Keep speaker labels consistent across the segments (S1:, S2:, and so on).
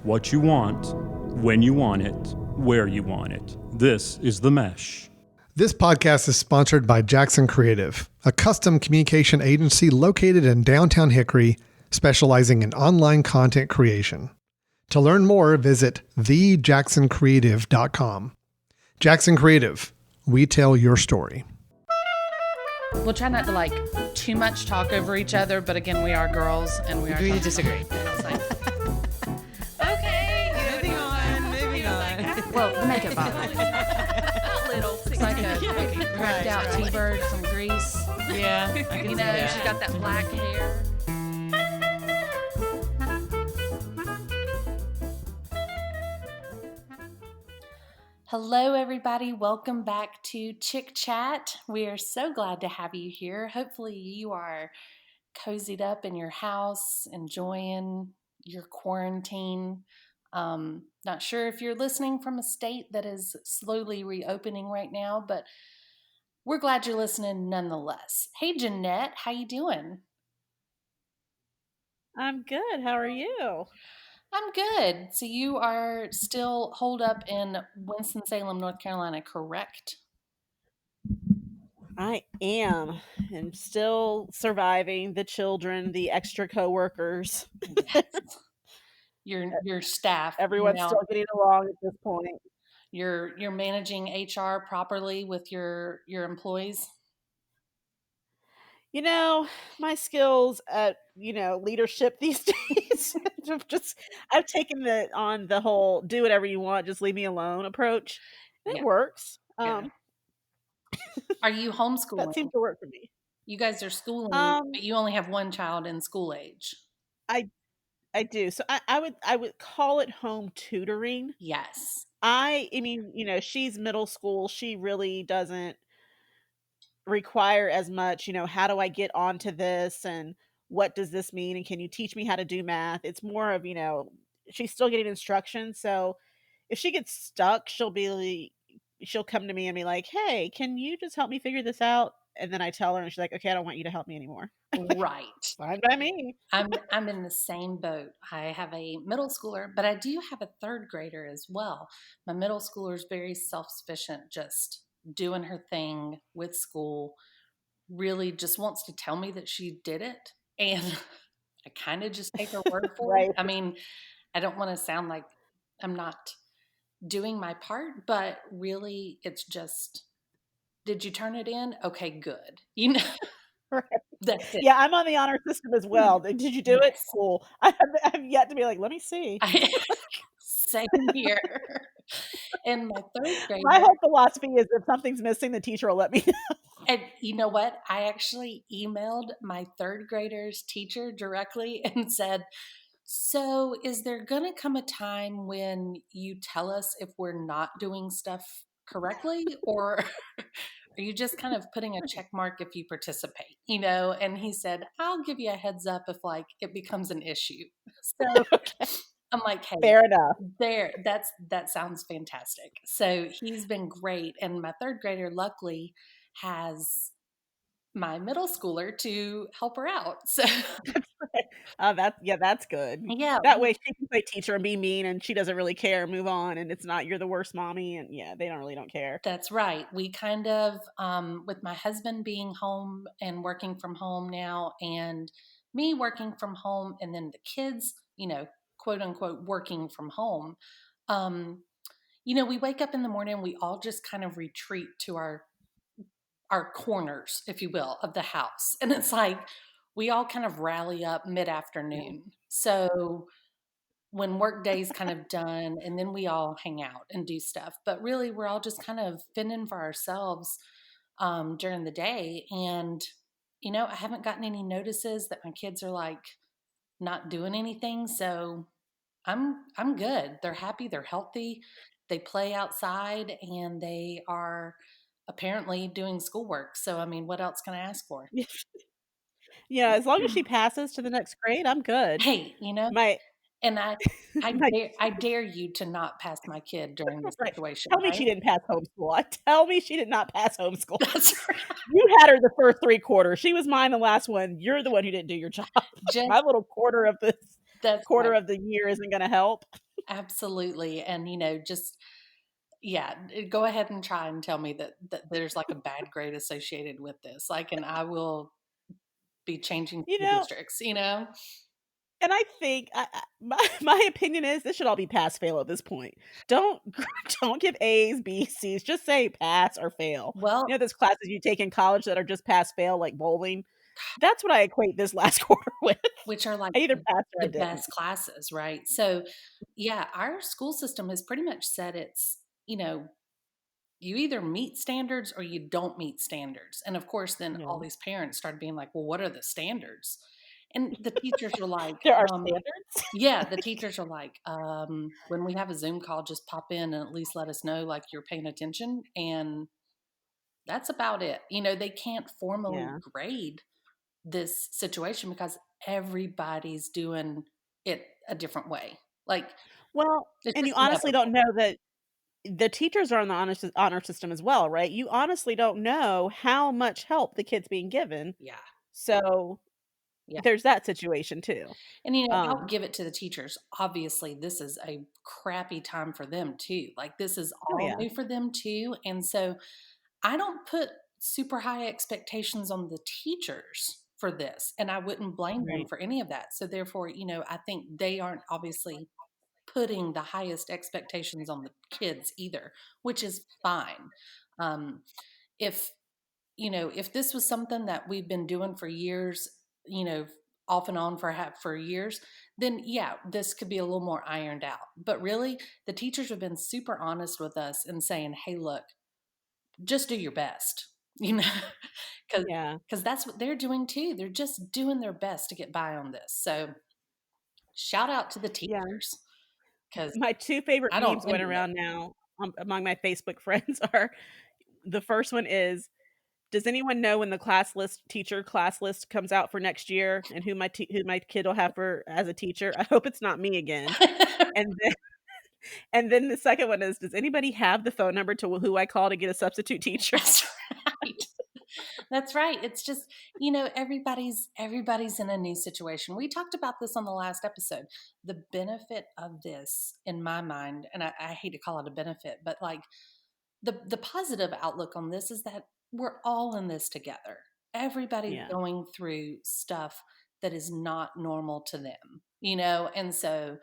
S1: what you want, when you want it, where you want it. This is The Mesh.
S2: This podcast is sponsored by Jackson Creative, a custom communication agency located in downtown Hickory, specializing in online content creation. To learn more, visit thejacksoncreative.com. Jackson Creative, we tell your story.
S3: We'll try not to too much talk over each other, but again, we are girls and we are
S4: Agree to disagree.
S3: And I was like,
S4: Moving on.
S3: well, make it bottle. It's like a cracked out T-bird, some grease.
S4: Yeah, I can see that.
S3: She's got that black hair. Hello, everybody. Welcome back to ChickChat. We are so glad to have you here. Hopefully you are cozied up in your house, enjoying your quarantine. Not sure if you're listening from a state that is slowly reopening right now, but we're glad you're listening nonetheless. Hey, Jeanette, how you doing?
S4: I'm good. How are you?
S3: I'm good. So you are still holed up in Winston-Salem, North Carolina, correct?
S4: I am. And still surviving the children, the extra coworkers.
S3: Yes. Your staff.
S4: Everyone's still getting along at this point.
S3: You're managing HR properly with your employees?
S4: You know, my skills at, leadership these days, I've taken on the whole do whatever you want, just leave me alone approach. It works.
S3: Are you homeschooling?
S4: That seems to work for me.
S3: You guys are schooling, but you only have one child in school age.
S4: I do. So I would call it home tutoring.
S3: Yes.
S4: I mean, she's middle school. She really doesn't require as much, how do I get onto this and what does this mean? And can you teach me how to do math? It's more of, she's still getting instruction. So if she gets stuck, she'll come to me and be like, hey, can you just help me figure this out? And then I tell her and she's like, okay, I don't want you to help me anymore.
S3: Right.
S4: Fine by me.
S3: I'm in the same boat. I have a middle schooler, but I do have a third grader as well. My middle schooler is very self-sufficient, just doing her thing with school, really just wants to tell me that she did it. And I kind of just take her word for
S4: Right.
S3: it. I mean, I don't want to sound like I'm not doing my part, but really it's just, did you turn it in? Okay, good.
S4: Right.
S3: That's it.
S4: Yeah, I'm on the honor system as well. Did you do it? Cool. I have yet to be like, let me see.
S3: Same here. And my third grader.
S4: My whole philosophy is if something's missing, the teacher will let me know.
S3: And you know what? I actually emailed my third grader's teacher directly and said, so is there going to come a time when you tell us if we're not doing stuff correctly, or are you just kind of putting a check mark if you participate, And he said, I'll give you a heads up if it becomes an issue. So I'm like, hey,
S4: fair enough.
S3: That sounds fantastic. So he's been great. And my third grader luckily has my middle schooler to help her out. So
S4: that's good.
S3: Yeah.
S4: That way she can play teacher and be mean and she doesn't really care, move on, and it's not you're the worst mommy, and they don't care.
S3: That's right. We kind of with my husband being home and working from home now, and me working from home, and then the kids, quote unquote working from home. We wake up in the morning, we all just kind of retreat to our corners, if you will, of the house. And it's like we all kind of rally up mid-afternoon. Yeah. So when work day's kind of done, and then we all hang out and do stuff. But really, we're all just kind of fending for ourselves during the day. And, I haven't gotten any notices that my kids are not doing anything. So I'm good. They're happy. They're healthy. They play outside and they are apparently doing schoolwork. So, I mean, what else can I ask for?
S4: Yeah, as long as she passes to the next grade, I'm good.
S3: Hey, I dare you to not pass my kid during this situation.
S4: Tell me she didn't pass homeschool. Tell me she did not pass homeschool.
S3: That's right.
S4: You had her the first 3 quarters. She was mine the last one. You're the one who didn't do your job. My little quarter of this. That's quarter of the year isn't going to help.
S3: Absolutely. And, just, yeah, go ahead and try and tell me that there's like a bad grade associated with this. Like, and I will be changing
S4: You
S3: school
S4: know,
S3: districts.
S4: and I think my opinion is this should all be pass fail at this point. Don't don't give A's, B's, C's. Just say pass or fail.
S3: Well,
S4: You know those classes you take in college that are just pass fail, like bowling. That's what I equate this last quarter with.
S3: which are like
S4: I either passed or I
S3: the
S4: didn't.
S3: best classes, right? So, yeah, our school system has pretty much said you either meet standards or you don't meet standards. And of course, then
S4: Yeah.
S3: all these parents started being like, well, what are the standards? And the teachers are like,
S4: There are standards.
S3: yeah, the teachers are like, when we have a Zoom call, just pop in and at least let us know like you're paying attention. And that's about it. They can't formally
S4: Yeah.
S3: grade this situation because everybody's doing it a different way. Like,
S4: Well,
S3: it's
S4: and you
S3: just
S4: honestly don't
S3: inevitable.
S4: know that the teachers are on the honor system as well, right? You honestly don't know how much help the kid's being given.
S3: Yeah.
S4: So
S3: Yeah.
S4: there's that situation too.
S3: And, I'll
S4: Um,
S3: give it to the teachers. Obviously, this is a crappy time for them too. Like, this is
S4: oh
S3: all
S4: yeah,
S3: new for them too. And so I don't put super high expectations on the teachers for this, and I wouldn't blame them
S4: right.
S3: for any of that. So, therefore, I think they aren't obviously putting the highest expectations on the kids either, which is fine. Um, if if this was something that we've been doing for years, you know, off and on for years, then yeah, this could be a little more ironed out. But really, the teachers have been super honest with us and saying, "Hey, look, just do your best," you know, because
S4: Yeah,
S3: that's what they're doing too. They're just doing their best to get by on this. So shout out to the
S4: yeah.
S3: teachers because
S4: My 2 favorite
S3: I don't
S4: memes going
S3: envy it.
S4: around now, among my Facebook friends are the first one is, "Does anyone know when the class list comes out for next year and who my kid will have for as a teacher? I hope it's not me again." And then the second one is, "Does anybody have the phone number to who I call to get a substitute teacher?"
S3: That's right. That's right. It's just, everybody's in a new situation. We talked about this on the last episode. The benefit of this, in my mind, and I hate to call it a benefit, but like the positive outlook on this is that we're all in this together. Everybody's
S4: Yeah,
S3: going through stuff that is not normal to them, and so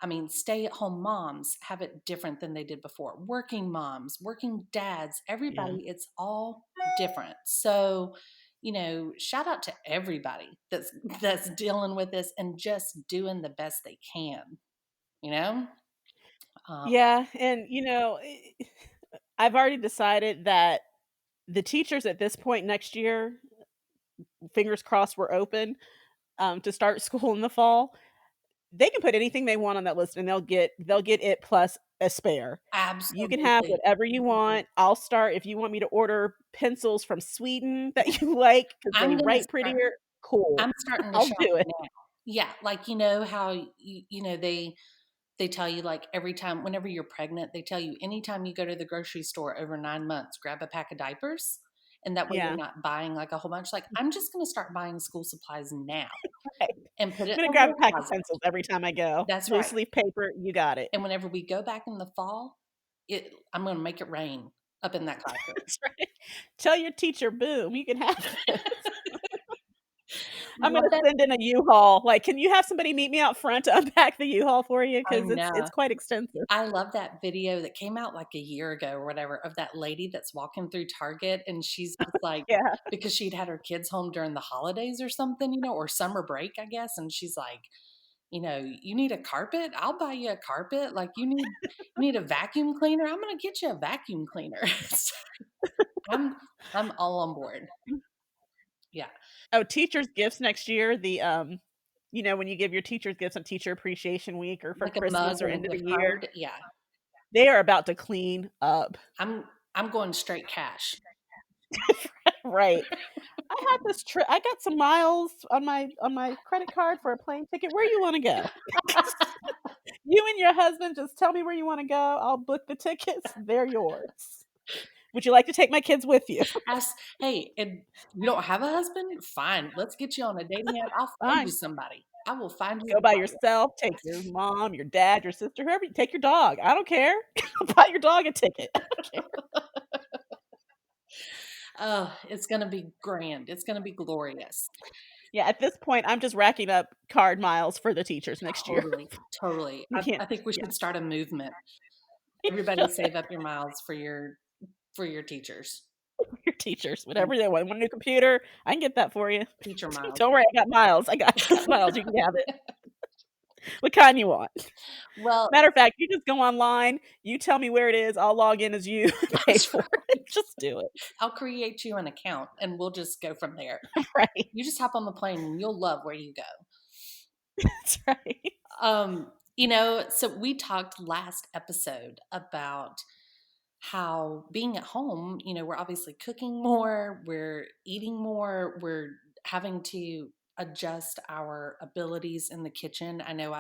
S3: I mean, stay at home moms have it different than they did before. Working moms, working dads,
S4: yeah.
S3: everybody, it's all different. So, shout out to everybody that's dealing with this and just doing the best they can, you know? Um,
S4: Yeah, and, I've already decided that the teachers at this point next year, fingers crossed we're open, to start school in the fall, they can put anything they want on that list and they'll get it plus a spare. You can have
S3: absolutely.
S4: whatever you want. I'll start if you want me to order pencils from Sweden that you like because they
S3: I'm gonna
S4: write
S3: start
S4: prettier, cool.
S3: I'm starting to
S4: I'll
S3: shop
S4: do it.
S3: now. Yeah, like how they tell you like every time whenever you're pregnant, they tell you anytime you go to the grocery store over 9 months, grab a pack of diapers. And that way you're
S4: Yeah.
S3: not buying like a whole bunch. Like I'm just gonna start buying school supplies now
S4: Right.
S3: and put
S4: I'm
S3: it
S4: gonna
S3: in a
S4: grab a
S3: little
S4: pack of
S3: closet.
S4: pencils every time I go.
S3: That's right.
S4: Loose leaf paper, you got it.
S3: And whenever we go back in the fall, I'm gonna make it rain up in that classroom.
S4: That's right. Tell your teacher, "Boom, you can have this." I'm
S3: Love
S4: gonna
S3: that.
S4: send in a U-Haul, like, "Can you have somebody meet me out front to unpack the U-Haul for you?
S3: I
S4: Because it's
S3: know.
S4: quite extensive."
S3: I love that video that came out like a year ago or whatever of that lady that's walking through Target and she's just like,
S4: Yeah.
S3: because she'd had her kids home during the holidays or something, or summer break, I guess. And she's like, you need a carpet? I'll buy you a carpet. Like you need a vacuum cleaner? I'm going to get you a vacuum cleaner. So I'm, I'm all on board. Yeah.
S4: Oh, teachers' gifts next year, when you give your teachers gifts on Teacher Appreciation Week or for
S3: Like a mug
S4: Christmas or
S3: and
S4: end
S3: a
S4: of the
S3: gift
S4: year,
S3: card. Yeah.
S4: they are about to clean up.
S3: I'm, I'm going straight cash.
S4: Right. I got some miles on my credit card for a plane ticket. Where you wanna go? You and your husband just tell me where you wanna go. I'll book the tickets. They're yours. Would you like to take my kids with you?
S3: Hey, and you don't have a husband? Fine. Let's get you on a dating app. I'll find you
S4: Fine.
S3: somebody. I will find you
S4: Go
S3: a
S4: by
S3: fire.
S4: yourself, take your mom, your dad, your sister, whoever, take your dog. I don't care. Buy your dog a ticket. I don't care.
S3: Oh, it's going to be grand. It's going to be glorious.
S4: Yeah, at this point, I'm just racking up card miles for the teachers next year.
S3: Totally. Totally.
S4: You can't
S3: I think we
S4: yeah,
S3: should start a movement.
S4: you
S3: Everybody
S4: should
S3: save up your miles for your teachers.
S4: your teachers,
S3: And
S4: whatever they want. Want a new computer? I can get that for you.
S3: teacher miles.
S4: Don't worry, I got miles. I got miles. You can have it. What kind you want?
S3: Well,
S4: Matter of fact, you just go online, you tell me where it is, I'll log in as you, pay for it. Just do it.
S3: I'll create you an account and we'll just go from there.
S4: Right.
S3: You just hop on the plane and you'll love where you go.
S4: That's right.
S3: So we talked last episode about how being at home, we're obviously cooking more, we're eating more, we're having to adjust our abilities in the kitchen. I know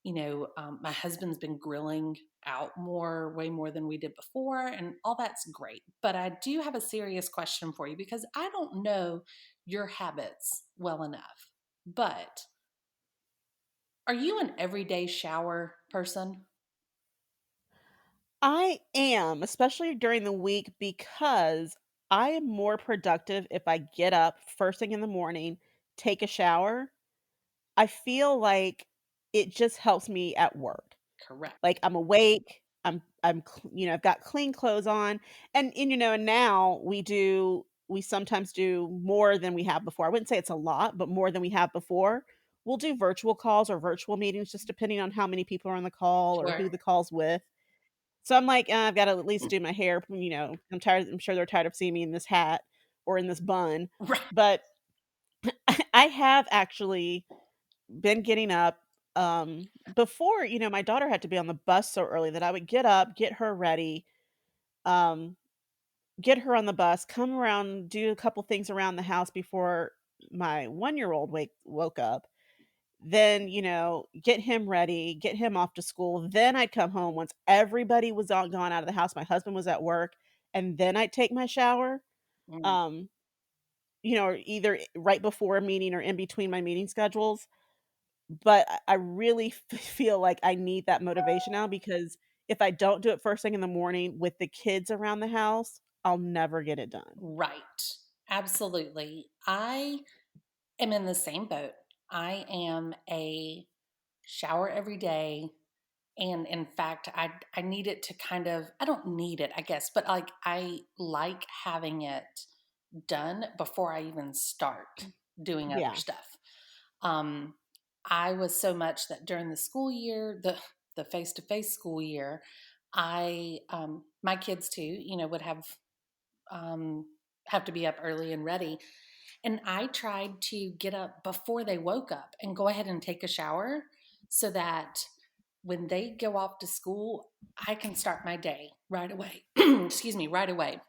S3: my husband's been grilling out more, way more than we did before, and all that's great. But I do have a serious question for you because I don't know your habits well enough. But are you an everyday shower person?
S4: I am, especially during the week, because I am more productive if I get up first thing in the morning, take a shower. I feel like it just helps me at work.
S3: Correct.
S4: Like, I'm awake, I've got clean clothes on, and now we sometimes do more than we have before. I wouldn't say it's a lot, but more than we have before. We'll do virtual calls or virtual meetings just depending on how many people are on the call or
S3: Sure.
S4: who the call's with. So I'm like, I've gotta at least do my hair, I'm tired I'm sure they're tired of seeing me in this hat or in this bun,
S3: Right.
S4: but I have actually been getting up, before, my daughter had to be on the bus so early that I would get up, get her ready, um, get her on the bus, come around, do a couple things around the house before my one-year-old woke up, then, get him ready, get him off to school, then I'd come home once everybody was all gone out of the house, my husband was at work, and then I'd take my shower,
S3: Mm.
S4: um, or either right before a meeting or in between my meeting schedules. But I really feel like I need that motivation now because if I don't do it first thing in the morning with the kids around the house, I'll never get it done.
S3: Right. Absolutely. I am in the same boat. I am a shower every day. And in fact, I need it to I don't need it, I guess, but like I like having it done before I even start doing other
S4: Yeah.
S3: stuff. Um, I was so much that during the school year, the face to face school year, my kids too, would um, have to be up early and ready. And I tried to get up before they woke up and go ahead and take a shower so that when they go off to school, I can start my day right away. Excuse me, right away.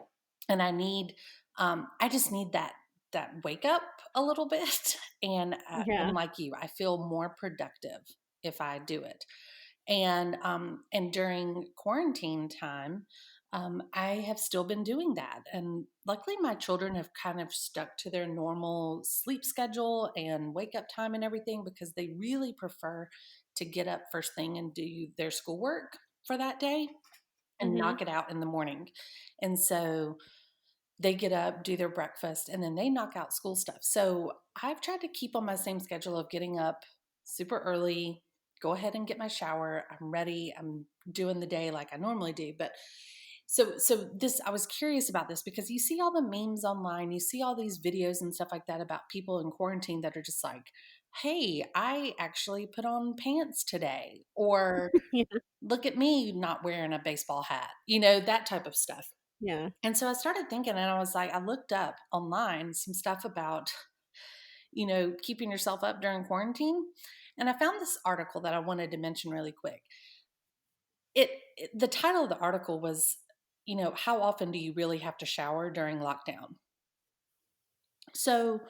S3: And I just need that wake up a little bit. And I'm
S4: Yeah.
S3: like you, I feel more productive if I do it. And during quarantine time, I have still been doing that. And luckily, my children have kind of stuck to their normal sleep schedule and wake up time and everything because they really prefer to get up first thing and do their schoolwork for that day and
S4: Mhm.
S3: knock it out in the morning. And so they get up, do their breakfast, and then they knock out school stuff. So I've tried to keep on my same schedule of getting up super early, go ahead and get my shower. I'm ready. I'm doing the day like I normally do. But so this I was curious about this because you see all the memes online, you see all these videos and stuff like that about people in quarantine that are just like, hey, I actually put on pants today, or
S4: Yeah.
S3: look at me not wearing a baseball hat, that type of stuff.
S4: Yeah.
S3: And so I started thinking, and I was like, I looked up online some stuff about, keeping yourself up during quarantine. And I found this article that I wanted to mention really quick. The title of the article was, how often do you really have to shower during lockdown? So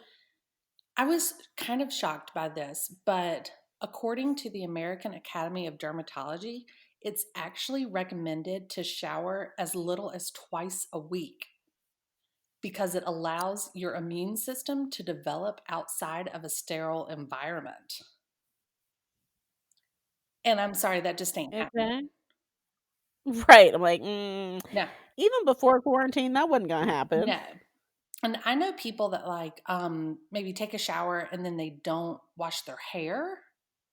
S3: I was kind of shocked by this, but according to the American Academy of Dermatology, it's actually recommended to shower as little as twice a week. because it allows your immune system to develop outside of a sterile environment. And I'm sorry, that just ain't happening.
S4: Okay. Right. I'm like,
S3: No,
S4: even before quarantine, that wasn't gonna happen.
S3: no. And I know people that like maybe take a shower and then they don't wash their hair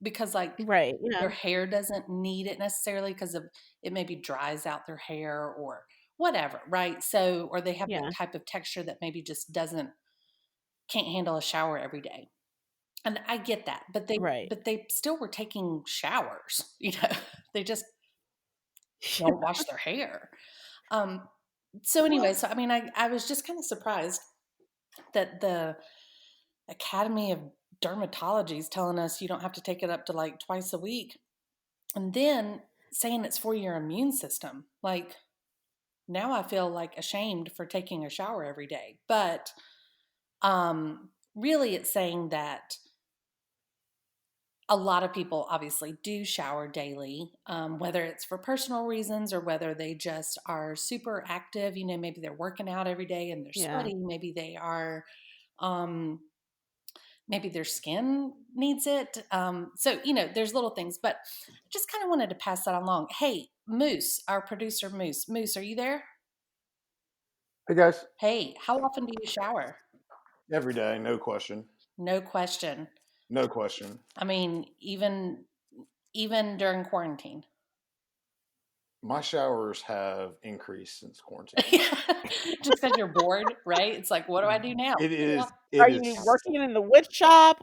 S3: because like
S4: Right.
S3: their
S4: Yeah.
S3: hair doesn't need it necessarily because of it maybe dries out their hair or whatever, right? So or they have that
S4: Yeah.
S3: type of texture that maybe just doesn't can't handle a shower every day. And I get that,
S4: Right.
S3: but they still were taking showers, They just don't wash their hair. Um so anyway,
S4: Well,
S3: so I mean I was just kind of surprised that the Academy of Dermatology is telling us you don't have to take it up to like twice a week. And then saying it's for your immune system. Like now I feel like ashamed for taking a shower every day. But really it's saying that a lot of people obviously do shower daily, whether it's for personal reasons or whether they just are super active. Maybe they're working out every day and they're
S4: yeah.
S3: sweaty. Maybe they are um, maybe their skin needs it. There's little things, but I just kind of wanted to pass that along. Hey, Moose, our producer, Moose, are you there?
S5: Hey guys,
S3: Hey, how often do you shower?
S5: every day, no question,
S3: No question.
S5: no question.
S3: I mean, even during quarantine.
S5: My showers have increased since quarantine.
S3: Just because you're bored, right? It's like, what do I do now?
S5: It is,
S4: Are
S5: it
S4: you
S5: is,
S4: working in the wood shop?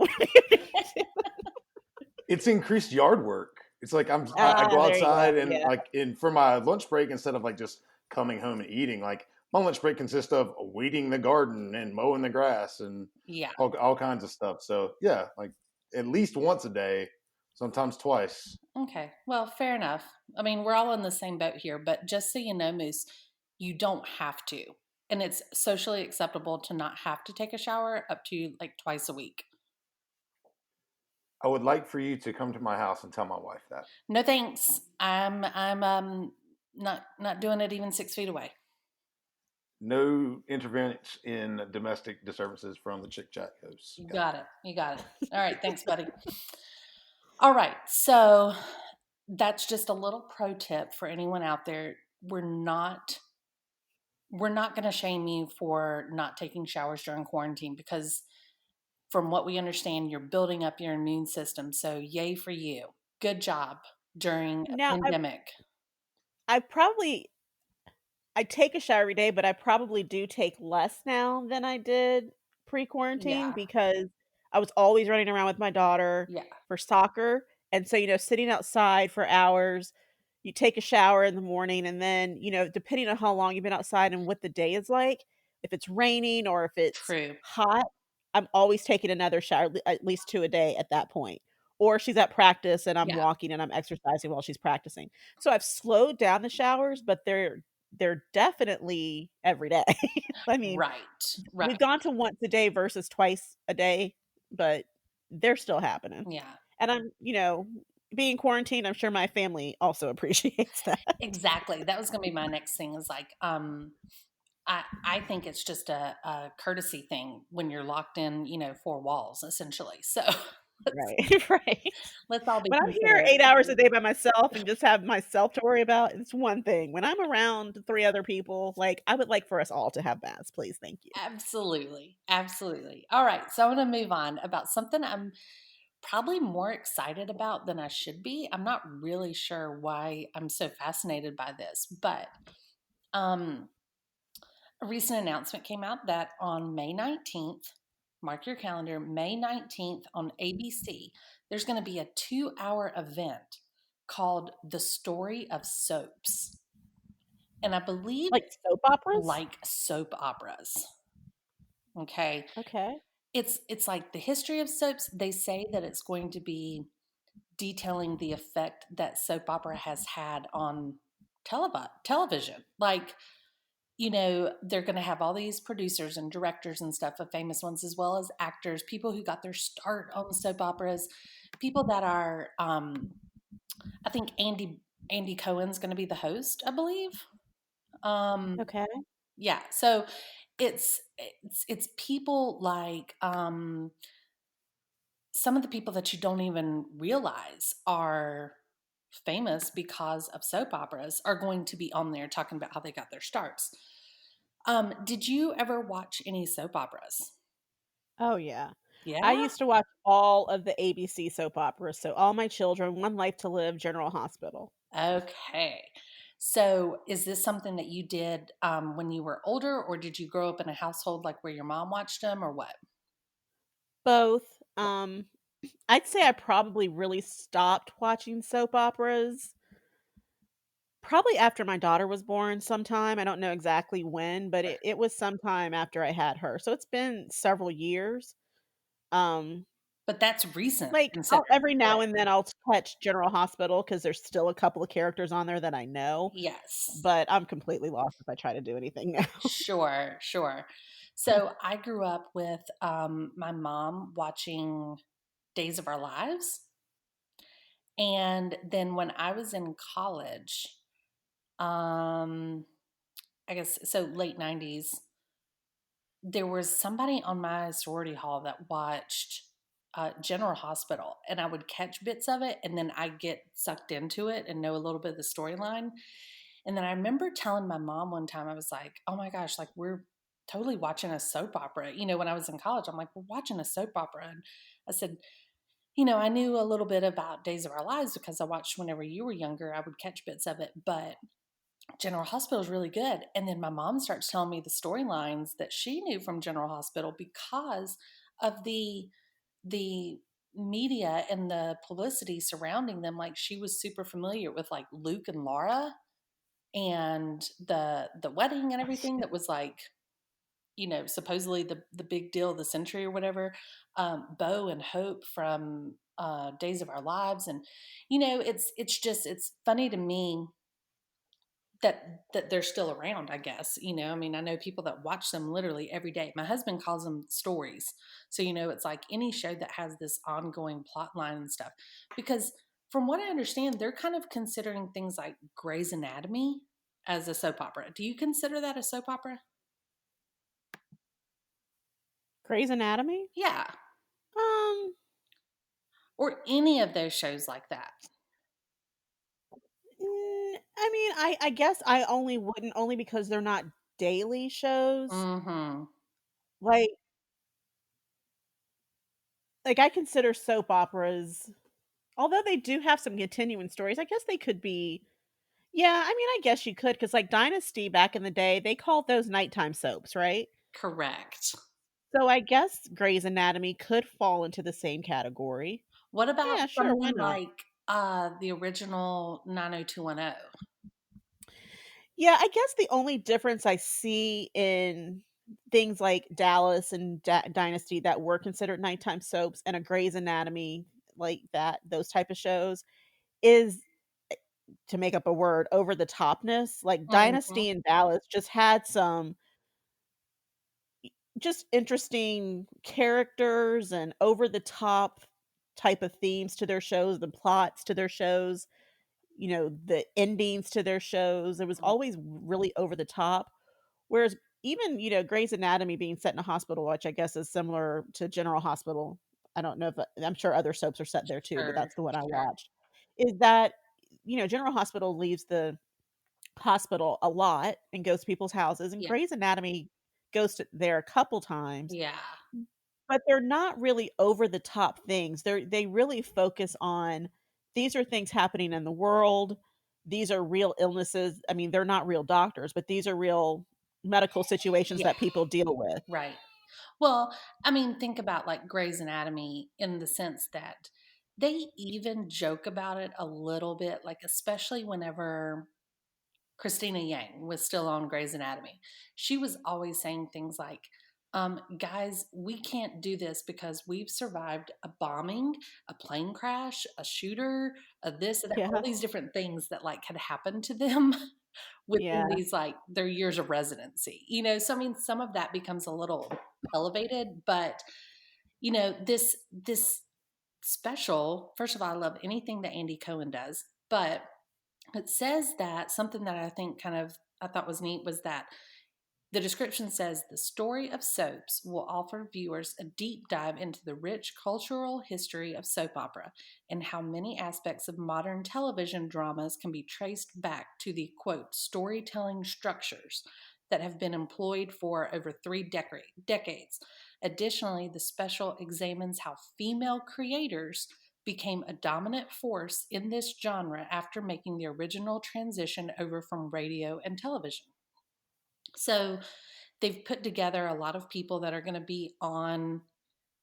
S5: it's increased yard work. It's like I go
S4: There you go.
S5: outside and
S4: Yeah.
S5: like for my lunch break, instead of like just coming home and eating, like my lunch break consists of weeding the garden and mowing the grass and
S3: Yeah.
S5: all kinds of stuff. So yeah, like at least once a day, sometimes twice.
S3: Okay. Well, fair enough. I mean, we're all in the same boat here, but just so you know, Moose, you don't have to. And it's socially acceptable to not have to take a shower up to like twice a week.
S5: I would like for you to come to my house and tell my wife that.
S3: No thanks. I'm not doing it even 6 feet away.
S5: No interference in domestic disturbances from the ChickChat hosts.
S3: You
S5: Okay.
S3: got it. You got it. All right. Thanks, buddy. All right. So that's just a little pro tip for anyone out there. We're not going to shame you for not taking showers during quarantine because from what we understand, you're building up your immune system. So yay for you. Good job during a
S4: Now,
S3: pandemic.
S4: I probably I take a shower every day, but I probably do take less now than I did pre-quarantine
S3: Yeah.
S4: because I was always running around with my daughter
S3: Yeah.
S4: for soccer. And so, sitting outside for hours, you take a shower in the morning, and then, depending on how long you've been outside and what the day is like, if it's raining or if it's
S3: True.
S4: hot, I'm always taking another shower, at least two a day at that point. Or she's at practice and I'm
S3: Yeah.
S4: walking and I'm exercising while she's practicing. So I've slowed down the showers, but they're definitely every day. I mean,
S3: Right.
S4: we've
S3: Right.
S4: gone to once a day versus twice a day, but they're still happening.
S3: Yeah.
S4: And being quarantined, I'm sure my family also appreciates that.
S3: Exactly. That was going to be my next thing is like, I think it's just a courtesy thing when you're locked in, four walls essentially. So let's,
S4: Right, right.
S3: let's all be
S4: When I'm here
S3: considerate.
S4: 8 hours a day by myself and just have myself to worry about, it's one thing. When I'm around 3 other people, like, I would like for us all to have baths, please, thank you.
S3: Absolutely. Absolutely. All right. So I'm going to move on about something I'm probably more excited about than I should be. I'm not really sure why I'm so fascinated by this, but um, a recent announcement came out that on May 19th, mark your calendar, May 19th on ABC, there's going to be a 2-hour event called The Story of Soaps. And I believe
S4: Like soap operas?
S3: like soap operas. Okay.
S4: Okay.
S3: It's like the history of soaps. They say that it's going to be detailing the effect that soap opera has had on television. Like, they're going to have all these producers and directors and stuff of famous ones, as well as actors, people who got their start on soap operas, people that are, I think Andy Cohen's going to be the host, I believe. Um,
S4: Okay.
S3: yeah. So it's people like some of the people that you don't even realize are famous because of soap operas are going to be on there talking about how they got their starts. Did you ever watch any soap operas?
S4: Oh, yeah.
S3: Yeah.
S4: I used to watch all of the ABC soap operas, so All My Children, One Life to Live, General Hospital.
S3: Okay. So, is this something that you did when you were older, or did you grow up in a household like where your mom watched them, or what?
S4: Both. I'd say I probably really stopped watching soap operas probably after my daughter was born sometime. I don't know exactly when, but it was sometime after I had her. So it's been several years. Um,
S3: But that's recent,
S4: like, I'll
S3: considering.
S4: every now and then I'll catch General Hospital because there's still a couple of characters on there that I know,
S3: Yes.
S4: but I'm completely lost if I try to do anything now.
S3: Sure, sure. So I grew up with my mom watching Days of Our Lives. And then when I was in college, um, I guess so late 90s, there was somebody on my sorority hall that watched General Hospital, and I would catch bits of it, and then I get sucked into it and know a little bit of the storyline. And then I remember telling my mom one time, I was like, "Oh my gosh, like we're totally watching a soap opera." When I was in college, I'm like, "We're watching a soap opera," and I said, I knew a little bit about Days of Our Lives because I watched whenever you were younger. I would catch bits of it, but General Hospital is really good. And then my mom starts telling me the storylines that she knew from General Hospital because of the media and the publicity surrounding them. Like she was super familiar with like Luke and Laura and the wedding and everything that was like, supposedly the big deal of the century or whatever. Bo and Hope from Days of Our Lives, and it's funny to me that they're still around, I guess. I mean, I know people that watch them literally every day. My husband calls them stories. So, it's like any show that has this ongoing plot line and stuff. Because from what I understand, they're kind of considering things like Grey's Anatomy as a soap opera. Do you consider that a soap opera?
S4: Grey's Anatomy?
S3: Yeah.
S4: Um,
S3: Or any of those shows like that.
S4: I mean, I guess I only wouldn't only because they're not daily shows.
S3: Mm-hmm.
S4: Like I consider soap operas, although they do have some continuing stories, I guess they could be. Yeah, I mean, I guess you could because like Dynasty back in the day, they called those nighttime soaps, right?
S3: Correct.
S4: So I guess Grey's Anatomy could fall into the same category.
S3: What
S4: Yeah,
S3: about
S4: sure, why
S3: something
S4: not?
S3: like the original 90210?
S4: Yeah, I guess the only difference I see in things like Dallas and Dynasty that were considered nighttime soaps and a Grey's Anatomy like that, those type of shows, is to make up a word, over the topness. Like
S3: Mm-hmm.
S4: Dynasty and Dallas just had some just interesting characters and over the top type of themes to their shows, the plots to their shows, the endings to their shows. It was always really over the top. Whereas even, Grey's Anatomy being set in a hospital, which I guess is similar to General Hospital. I don't know if I'm sure other soaps are set there too, but
S3: Sure,
S4: that's the one I
S3: sure.
S4: watched. Is that, General Hospital leaves the hospital a lot and goes to people's houses, and
S3: Yeah.
S4: Grey's Anatomy goes to there a couple times,
S3: Yeah.
S4: but they're not really over the top things. They really focus on these are things happening in the world. These are real illnesses. I mean, they're not real doctors, but these are real medical situations
S3: Yeah.
S4: that people deal with.
S3: Right. Well, I mean, think about like Grey's Anatomy in the sense that they even joke about it a little bit, like especially whenever Christina Yang was still on Grey's Anatomy. She was always saying things like, guys, we can't do this because we've survived a bombing, a plane crash, a shooter, a this, and that, all
S4: Yeah.
S3: these different things that like had happened to them within
S4: Yeah.
S3: these like their years of residency. So I mean, some of that becomes a little elevated, but this special. First of all, I love anything that Andy Cohen does, but it says that something that I think kind of I thought was neat was that The description says the story of soaps will offer viewers a deep dive into the rich cultural history of soap opera and how many aspects of modern television dramas can be traced back to the quote storytelling structures that have been employed for over three decades. Additionally, the special examines how female creators became a dominant force in this genre after making the original transition over from radio and television. So they've put together a lot of people that are going to be on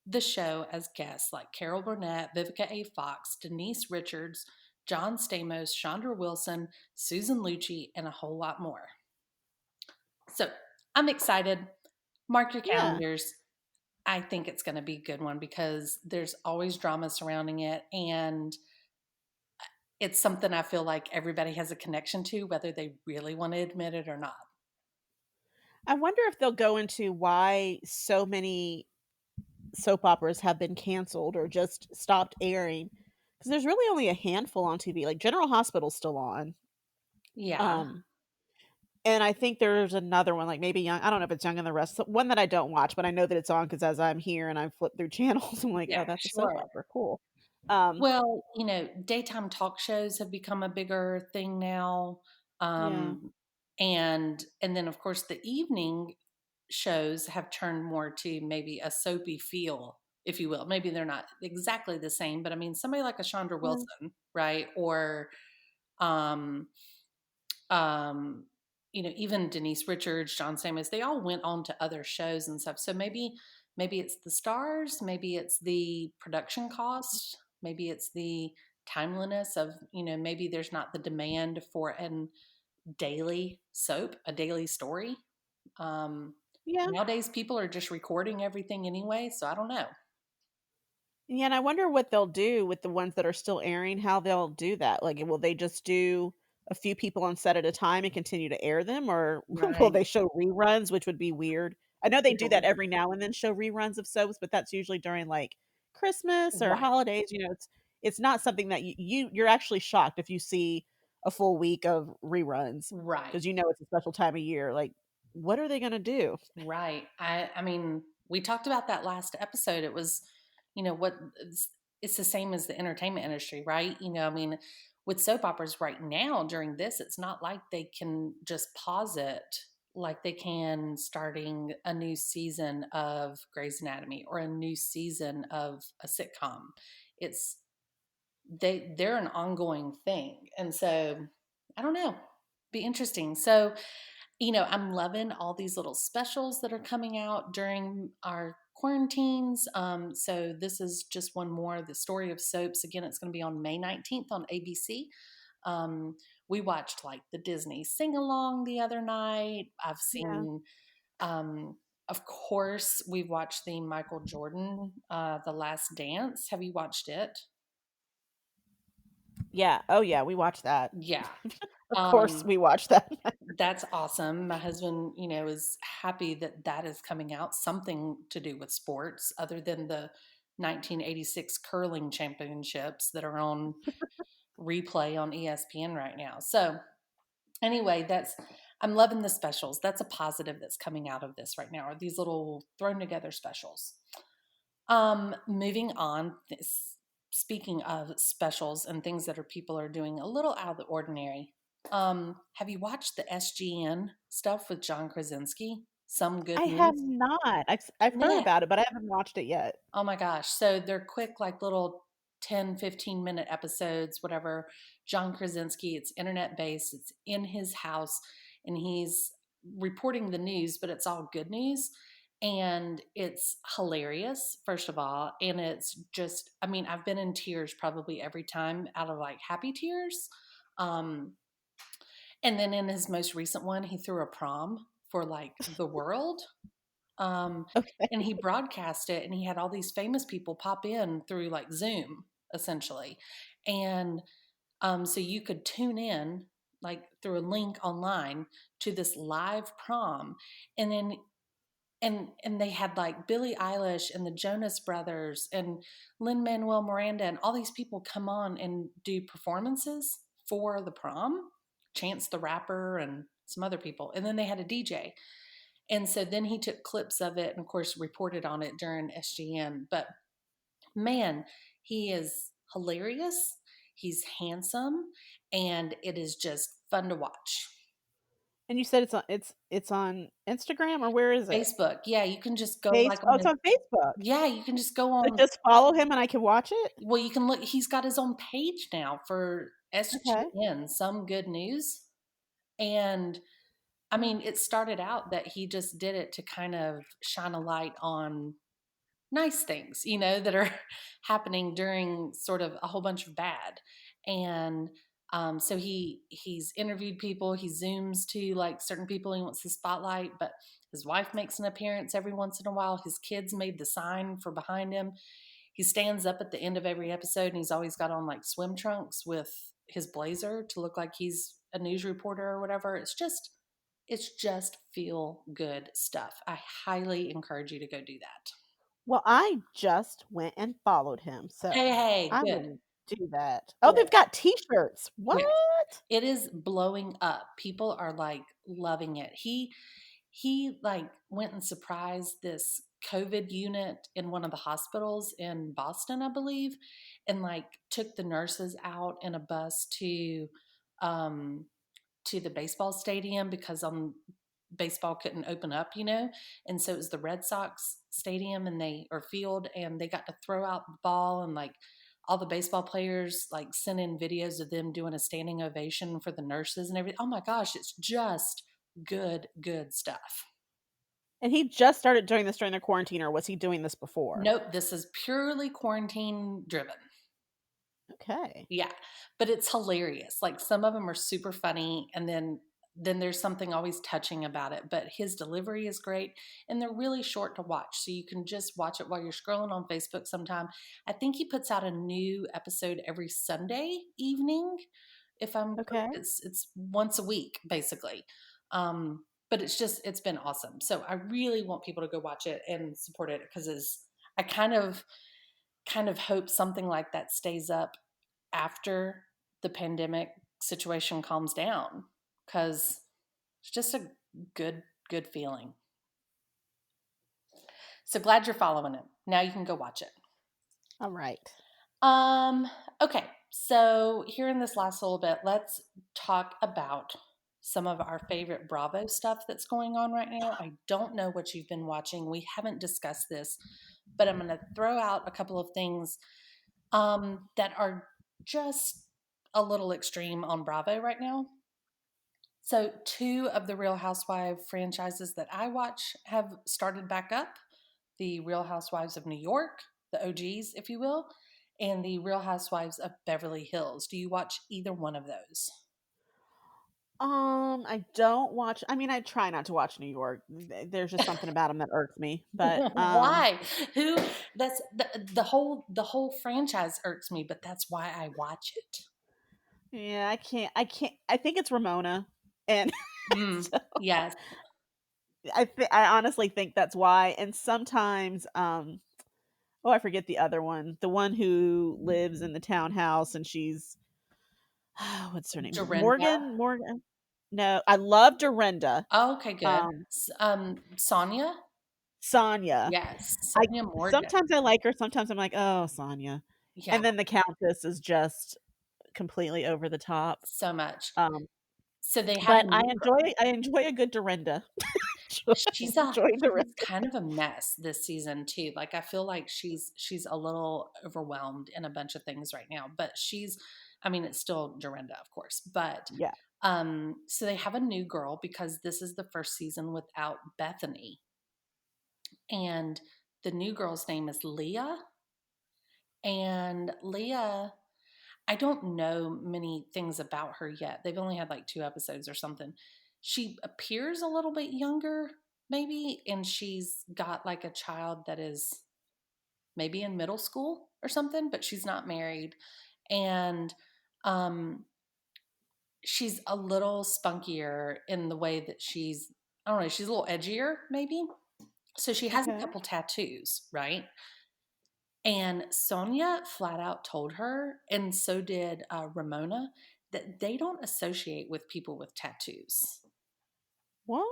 S3: the show as guests, like Carol Burnett, Vivica A. Fox, Denise Richards, John Stamos, Chandra Wilson, Susan Lucci, and a whole lot more. So I'm excited. Mark your
S4: Yeah.
S3: calendars. I think it's going to be a good one because there's always drama surrounding it. And it's something I feel like everybody has a connection to, whether they really want to admit it or not.
S4: I wonder if they'll go into why so many soap operas have been canceled or just stopped airing. Because there's really only a handful on TV. Like General Hospital's still on.
S3: Yeah.
S4: Um, and I think there's another one, like maybe Young. I don't know if it's Young and the Rest. One that I don't watch, but I know that it's on because as I'm here and I flip through channels, I'm like,
S3: Yeah,
S4: oh, that's a soap
S3: sure.
S4: opera. Cool.
S3: Well, daytime talk shows have become a bigger thing now.
S4: Yeah.
S3: And then of course the evening shows have turned more to maybe a soapy feel, if you will. Maybe they're not exactly the same, but I mean somebody like a Chandra
S4: Yeah.
S3: Wilson, right? Or um um even Denise Richards, John Samus, they all went on to other shows and stuff. So maybe it's the stars, maybe it's the production cost, maybe it's the timeliness of, maybe there's not the demand for an daily soap, a daily story. um
S4: Yeah.
S3: Nowadays people are just recording everything anyway, so I don't know.
S4: Yeah, and I wonder what they'll do with the ones that are still airing, how they'll do that. Like, will they just do a few people on set at a time and continue to air them, or will
S3: Right.
S4: they show reruns, which would be weird? I know they do that
S3: It'll-
S4: every now and then, show reruns of soaps, but that's usually during like Christmas or
S3: right,
S4: holidays. It's not something that you're actually shocked if you see a full week of reruns
S3: right.
S4: because it's a special time of year. Like, what are they going to do?
S3: Right. I mean, we talked about that last episode. It was, what it's the same as the entertainment industry, right? I mean, with soap operas right now during this, it's not like they can just pause it like they can starting a new season of Grey's Anatomy or a new season of a sitcom. It's they're an ongoing thing. And so I don't know. Be interesting. So I'm loving all these little specials that are coming out during our quarantines. So this is just one more, The Story of Soaps. Again, it's going to be on May 19th on ABC. Um, we watched like the Disney sing along the other night. I've
S4: Yeah.
S3: seen, of course, we've watched the Michael Jordan, The Last Dance. Have you watched it?
S4: Yeah. Oh, yeah. We watched that.
S3: Yeah.
S4: Of course,
S3: Um,
S4: we watched that.
S3: That's awesome. My husband, is happy that that is coming out, something to do with sports other than the 1986 curling championships that are on replay on ESPN right now. So, anyway, I'm loving the specials. That's a positive that's coming out of this right now, are these little thrown together specials. Moving on, speaking of specials and things that people are doing a little out of the ordinary. Have you watched the SGN stuff with John Krasinski? Some Good
S4: I have
S3: News?
S4: not. I've heard
S3: Yeah.
S4: about it, but I haven't watched it yet.
S3: Oh my gosh. So they're quick, like little 10-15 minute episodes, whatever. John Krasinski, it's internet based, it's in his house, and he's reporting the news, but it's all good news. And it's hilarious, first of all. And it's just, I mean, I've been in tears probably every time out of like happy tears. Um, and then in his most recent one, he threw a prom for like the world. Um,
S4: Okay.
S3: and he broadcast it, and he had all these famous people pop in through like Zoom, essentially. And so you could tune in like through a link online to this live prom. And then and they had like Billie Eilish and the Jonas Brothers and Lin Manuel Miranda and all these people come on and do performances for the prom. Chance the Rapper and some other people. And then they had a DJ. And so then he took clips of it and, of course, reported on it during SGN. But man, he is hilarious. He's handsome, and it is just fun to watch.
S4: And you said it's on Instagram, or where is it?
S3: Facebook, yeah, you can just go
S4: Face
S3: like
S4: Oh,
S3: on
S4: it's
S3: his,
S4: on Facebook.
S3: yeah, you can just go
S4: So
S3: on.
S4: just follow him and I can watch it?
S3: Well, you can look. He's got his own page now for
S4: Okay.
S3: SGN, Some Good News, and I mean, it started out that he just did it to kind of shine a light on nice things, that are happening during sort of a whole bunch of bad. And so he's interviewed people. He zooms to like certain people he wants to spotlight, but his wife makes an appearance every once in a while. His kids made the sign for behind him. He stands up at the end of every episode, and he's always got on like swim trunks with his blazer to look like he's a news reporter or whatever. It's just feel good stuff. I highly encourage you to go do that.
S4: Well, I just went and followed him,
S3: Hey,
S4: so
S3: hey,
S4: I
S3: good,
S4: will do that. Oh,
S3: good.
S4: they've got T-shirts. What?
S3: Yes, it is blowing up. People are like loving it. He like went and surprised this COVID unit in one of the hospitals in Boston, I believe, and like took the nurses out in a bus um to the baseball stadium because baseball couldn't open up, and so it was the Red Sox stadium and or field, and they got to throw out the ball, and like all the baseball players like sent in videos of them doing a standing ovation for the nurses and everything. Oh my gosh, it's just good stuff.
S4: And he just started doing this during the quarantine, or was he doing this before?
S3: Nope, this is purely quarantine driven.
S4: Okay.
S3: Yeah, but it's hilarious. Like some of them are super funny, and then there's something always touching about it. But his delivery is great, and they're really short to watch, so you can just watch it while you're scrolling on Facebook. Sometime, I think he puts out a new episode every Sunday evening. If I'm correct,
S4: Okay.
S3: it's once a week basically. But it's been awesome. So I really want people to go watch it and support it because I kind of hope something like that stays up after the pandemic situation calms down, because it's just a good feeling. So glad you're following it. Now you can go watch it.
S4: All right.
S3: Okay, so here in this last little bit, let's talk about some of our favorite Bravo stuff that's going on right now. I don't know what you've been watching. We haven't discussed this, but I'm going to throw out a couple of things that are just a little extreme on Bravo right now. So, two of the Real Housewives franchises that I watch have started back up: the Real Housewives of New York, the OGs, if you will, and the Real Housewives of Beverly Hills. Do you watch either one of those?
S4: I don't watch. I mean, I try not to watch New York. There's just something about them that irks me. But
S3: Why? Who? That's the whole franchise irks me, but that's why I watch it.
S4: yeah, I can't. I can't. I think it's Ramona, and so
S3: Yes,
S4: I honestly think that's why. And sometimes, oh, I forget the other one. The one who lives in the townhouse, and she's what's her name?
S3: Dorinda.
S4: Morgan. No, I love Dorinda.
S3: Oh, okay, good.
S4: Um,
S3: Sonia.
S4: Sonia.
S3: Yes,
S4: I
S3: Sonia Morgan.
S4: sometimes I like her. Sometimes I'm like, oh, Sonia.
S3: Yeah,
S4: And then the Countess is just completely over the top.
S3: so much.
S4: Um,
S3: So they have a
S4: but
S3: new girl.
S4: I enjoy a good Dorinda.
S3: She's a
S4: enjoy Dorinda.
S3: she's kind of a mess this season too. Like I feel like she's a little overwhelmed in a bunch of things right now, but I mean it's still Dorinda, of course. But
S4: Yeah.
S3: so they have a new girl because this is the first season without Bethany. And the new girl's name is Leah. And Leah, I don't know many things about her yet. They've only had like 2 episodes or something. She appears a little bit younger, maybe, and she's got like a child that is maybe in middle school or something, but she's not married. And um, she's a little spunkier in the way that I don't know, she's a little edgier, maybe. So she has a
S4: Okay.
S3: couple tattoos, right? And Sonia flat out told her, and so did Ramona, that they don't associate with people with tattoos.
S4: What?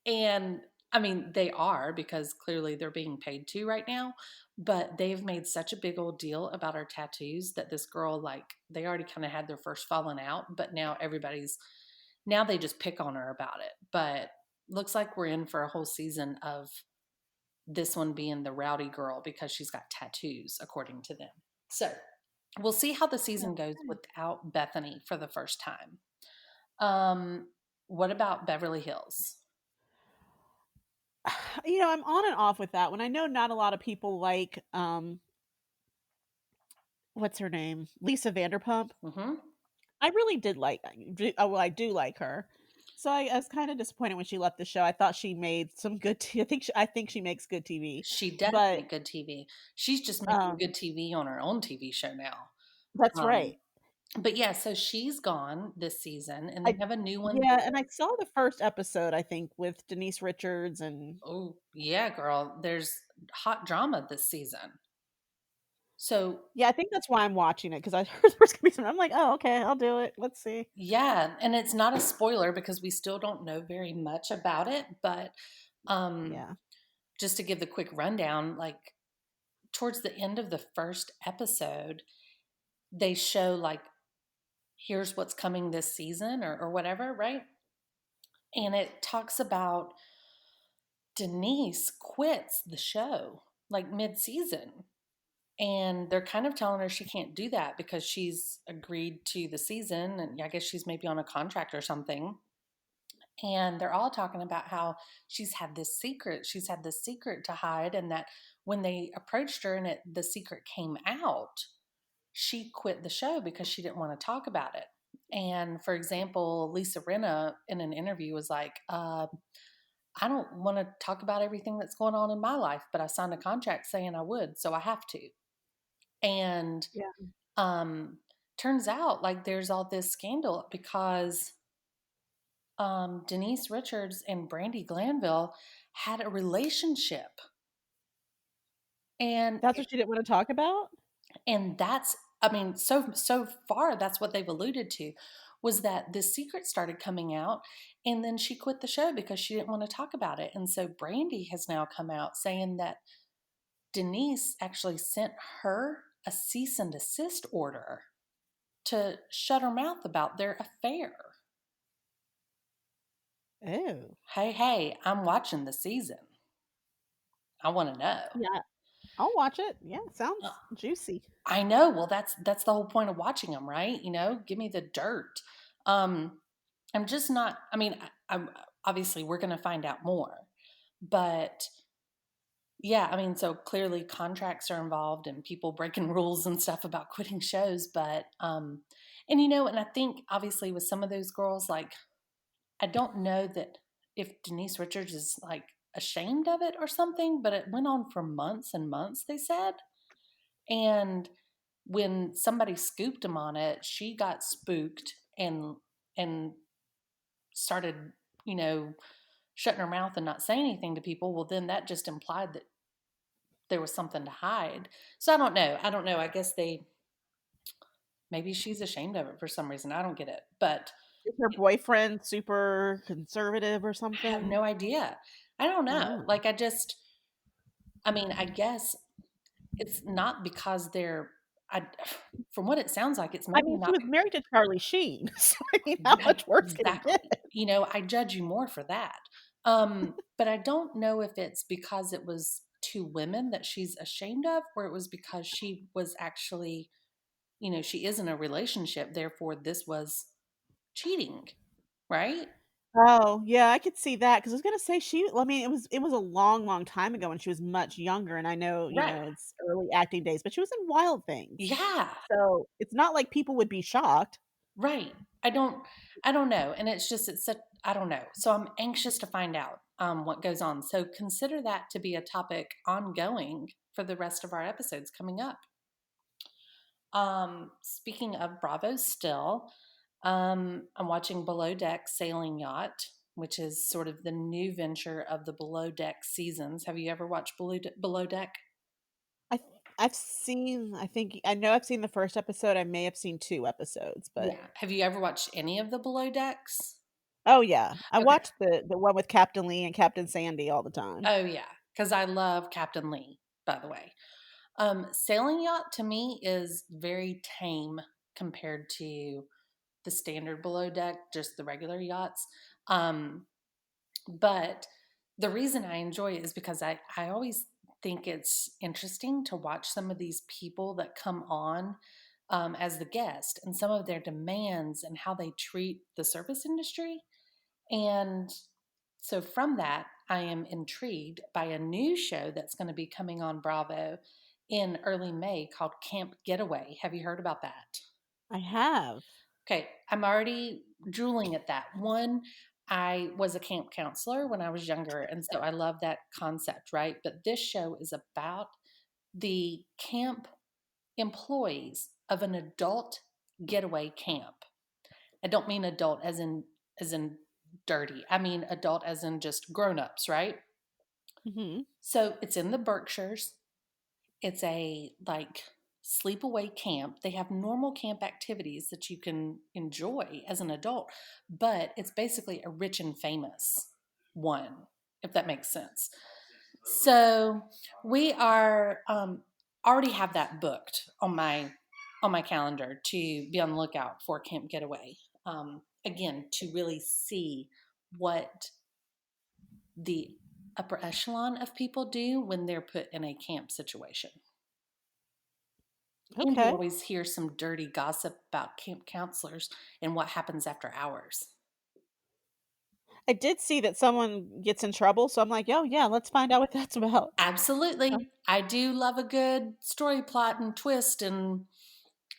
S3: And I mean, they are because clearly they're being paid to right now, but they've made such a big old deal about our tattoos that this girl, like, they already kind of had their first falling out, but now they just pick on her about it. But looks like we're in for a whole season of this one being the rowdy girl because she's got tattoos, according to them. So we'll see how the season goes without Bethany for the first time. What about Beverly Hills?
S4: I'm on and off with that one. I know not a lot of people like what's her name? Lisa Vanderpump.
S3: Mm-hmm.
S4: I really did like well, I do like her. So I was kind of disappointed when she left the show. I thought she made some good I think she makes good TV.
S3: She does
S4: But
S3: make good TV. She's just making
S4: um
S3: good TV on her own TV show now.
S4: that's
S3: Um,
S4: right.
S3: but yeah, so she's gone this season, and they
S4: I
S3: have a new one.
S4: Yeah, and I saw the first episode, I think, with Denise Richards and
S3: Oh yeah, girl, there's hot drama this season. So
S4: yeah, I think that's why I'm watching it because I heard there was gonna be some. I'm like, oh, okay, I'll do it. Let's see.
S3: yeah, and it's not a spoiler because we still don't know very much about it, but um,
S4: Yeah.
S3: just to give the quick rundown, like towards the end of the first episode, they show like here's what's coming this season or whatever, right? And it talks about Denise quits the show like mid-season. And they're kind of telling her she can't do that because she's agreed to the season. And I guess she's maybe on a contract or something. And they're all talking about how she's had this secret. She's had this secret to hide. And that when they approached her and the secret came out, she quit the show because she didn't want to talk about it. And for example, Lisa Rinna in an interview was like, I don't want to talk about everything that's going on in my life, but I signed a contract saying I would, so I have to. And
S4: Yeah.
S3: um, turns out like there's all this scandal because Denise Richards and Brandy Glanville had a relationship, and
S4: That's what she didn't want to talk about?
S3: that's I mean so far that's what they've alluded to was that this secret started coming out and then she quit the show because she didn't want to talk about it. And so Brandy has now come out saying that Denise actually sent her a cease and desist order to shut her mouth about their affair.
S4: Oh.
S3: Hey, I'm watching the season. I want to know.
S4: Yeah. I'll watch it. Yeah,
S3: Uh,
S4: sounds juicy.
S3: I know. Well, that's the whole point of watching them, right? You know, give me the dirt. Um, I'm just not. I mean, I'm obviously we're going to find out more, but yeah, I mean, so clearly contracts are involved and people breaking rules and stuff about quitting shows, but and you know, and I think obviously with some of those girls, like I don't know that if Denise Richards is like ashamed of it or something, but it went on for months and months, they said. And when somebody scooped him on it, she got spooked and started, you know, shutting her mouth and not saying anything to people. Well, then that just implied that there was something to hide. So I don't know. I don't know. I guess maybe she's ashamed of it for some reason. I don't get it. But
S4: Is her boyfriend super conservative or
S3: I have
S4: something?
S3: no idea. I don't know.
S4: Oh.
S3: Like I mean, I guess it's not because I from what it sounds like, it's
S4: I
S3: maybe
S4: mean, she
S3: not
S4: was married to Charlie Sheen. So I mean, how
S3: right,
S4: much worse can it
S3: exactly.
S4: get?
S3: You know, I judge you more for that. But I don't know if it's because it was two women that she's ashamed of, or it was because she was actually, you know, she is in a relationship, therefore this was cheating, right?
S4: Oh, yeah, I could see that because I was gonna say I mean, it was a long, long time ago when she was much younger, and I know,
S3: Right.
S4: it's early acting days, but she was in Wild Things.
S3: Yeah.
S4: So, it's not like people would be shocked.
S3: Right. I don't know. And it's just it's such I don't know. So I'm anxious to find out what goes on. So consider that to be a topic ongoing for the rest of our episodes coming up. Speaking of Bravo still, I'm watching Below Deck Sailing Yacht, which is sort of the new venture of the Below Deck seasons. Have you ever watched Below Deck?
S4: I I know I've seen the first episode, I may have seen 2 episodes, but
S3: Yeah. Have you ever watched any of the Below Decks?
S4: Oh yeah, I
S3: Okay.
S4: watched the one with Captain Lee and Captain Sandy all the time.
S3: Oh yeah, because I love Captain Lee, by the way. Sailing yacht to me is very tame compared to the standard below deck, just the regular yachts. Um, but the reason I enjoy it is because I always think it's interesting to watch some of these people that come on as the guest and some of their demands and how they treat the service industry. And so from that, I am intrigued by a new show that's going to be coming on Bravo in early May called Camp Getaway. Have you heard about that?
S4: I have.
S3: Okay, I'm already drooling at that. One, I was a camp counselor when I was younger, and so I love that concept, right? But this show is about the camp employees of an adult getaway camp. I don't mean adult as in dirty. I mean adult as in just grown-ups, right?
S4: Hmm.
S3: So it's in the Berkshires. It's a like sleepaway camp. They have normal camp activities that you can enjoy as an adult, but it's basically a rich and famous one, if that makes sense. So we are already have that booked on my calendar to be on the lookout for Camp Getaway. Again, to really see what the upper echelon of people do when they're put in a camp situation. And you
S4: Okay.
S3: always hear some dirty gossip about camp counselors and what happens after hours.
S4: I did see that someone gets in trouble, so I'm like, oh yeah, let's find out what that's about.
S3: Absolutely. I do love a good story plot and twist and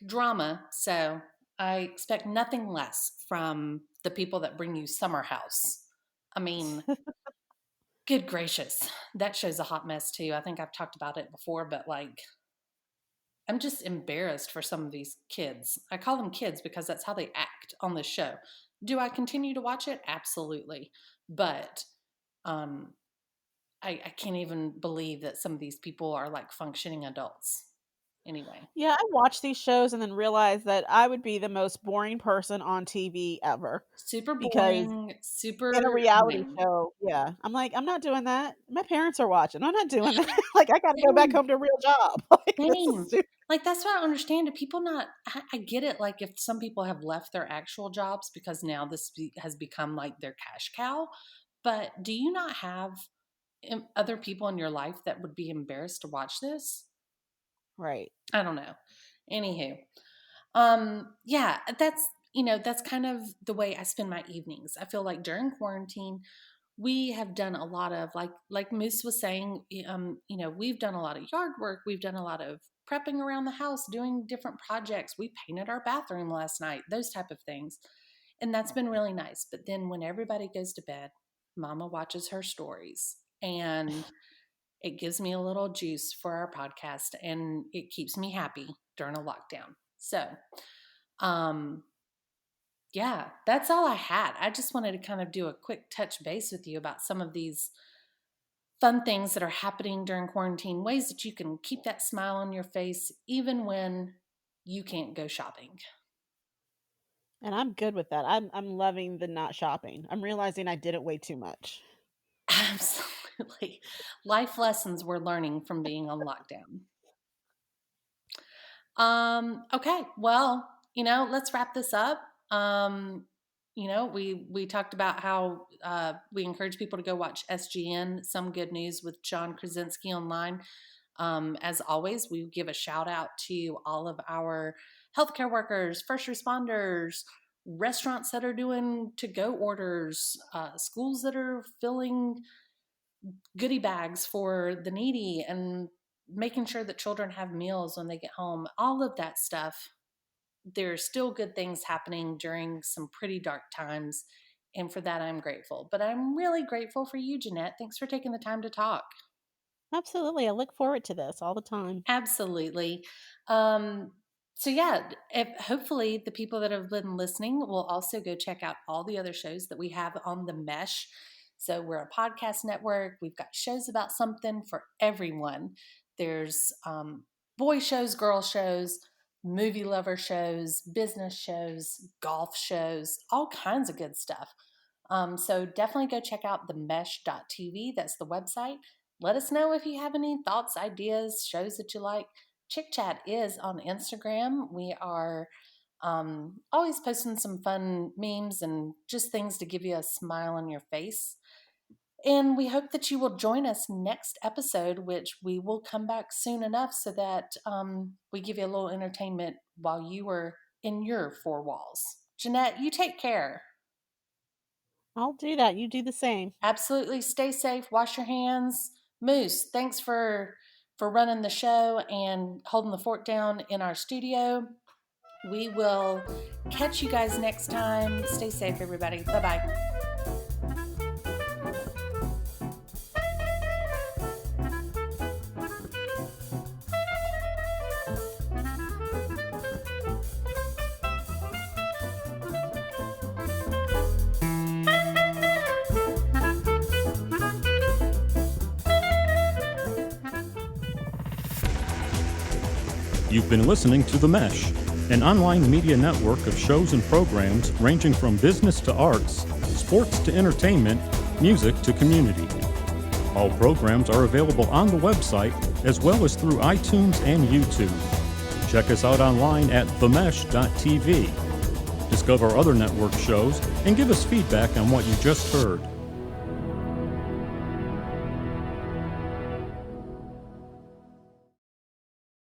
S3: drama. So I expect nothing less from the people that bring you Summer House. I mean, good gracious. That show's a hot mess too. I think I've talked about it before, but like, I'm just embarrassed for some of these kids. I call them kids because that's how they act on this show. Do I continue to watch it? Absolutely. But um, I can't even believe that some of these people are like functioning adults. Anyway,
S4: Yeah, I watch these shows and then realize that I would be the most boring person on TV ever
S3: super
S4: because
S3: boring,
S4: in a
S3: super
S4: reality
S3: lame.
S4: show, yeah, I'm like, I'm not doing that. My parents are watching. I'm not doing that. Like, I got to go back
S3: Same,
S4: home to a real job. Like, this is
S3: same.
S4: stupid.
S3: Like that's what I don't understand. Do people not? I get it. Like if some people have left their actual jobs because now has become like their cash cow. But do you not have other people in your life that would be embarrassed to watch this?
S4: Right.
S3: I don't know. Anywho, yeah, that's kind of the way I spend my evenings. I feel like during quarantine, we have done a lot of like Moose was saying, we've done a lot of yard work. We've done a lot of prepping around the house, doing different projects. We painted our bathroom last night, those type of things. And that's been really nice. But then when everybody goes to bed, Mama watches her stories and it gives me a little juice for our podcast and it keeps me happy during a lockdown. So, um, yeah, that's all I had. I just wanted to kind of do a quick touch base with you about some of these fun things that are happening during quarantine, ways that you can keep that smile on your face even when you can't go shopping.
S4: And I'm good with that. I'm loving the not shopping. I'm realizing I did it way too much.
S3: Absolutely. Life lessons we're learning from being on lockdown. Okay. Well, let's wrap this up. We talked about how we encourage people to go watch SGN, Some Good News with John Krasinski online. As always, we give a shout out to all of our healthcare workers, first responders, restaurants that are doing to go orders, schools that are filling goodie bags for the needy and making sure that children have meals when they get home, all of that stuff. There are still good things happening during some pretty dark times. And for that, I'm grateful. But I'm really grateful for you, Jeanette. Thanks for taking the time to talk.
S4: Absolutely. I look forward to this all the time.
S3: Absolutely. Um, so yeah, hopefully the people that have been listening will also go check out all the other shows that we have on the Mesh. So we're a podcast network. We've got shows about something for everyone. There's boy shows, girl shows, movie lover shows, business shows, golf shows, all kinds of good stuff. So definitely go check out themesh.tv. That's the website. Let us know if you have any thoughts, ideas, shows that you like. ChickChat is on Instagram. We are always posting some fun memes and just things to give you a smile on your face. And we hope that you will join us next episode, which we will come back soon enough so that we give you a little entertainment while you are in your four walls. Jeanette, you take care.
S4: I'll do that. You do the same.
S3: Absolutely. Stay safe. Wash your hands. Moose, thanks for running the show and holding the fort down in our studio. We will catch you guys next time. Stay safe, everybody. Bye-bye.
S1: You've been listening to The Mesh, an online media network of shows and programs ranging from business to arts, sports to entertainment, music to community. All programs are available on the website as well as through iTunes and YouTube. Check us out online at themesh.tv. Discover other network shows and give us feedback on what you just heard.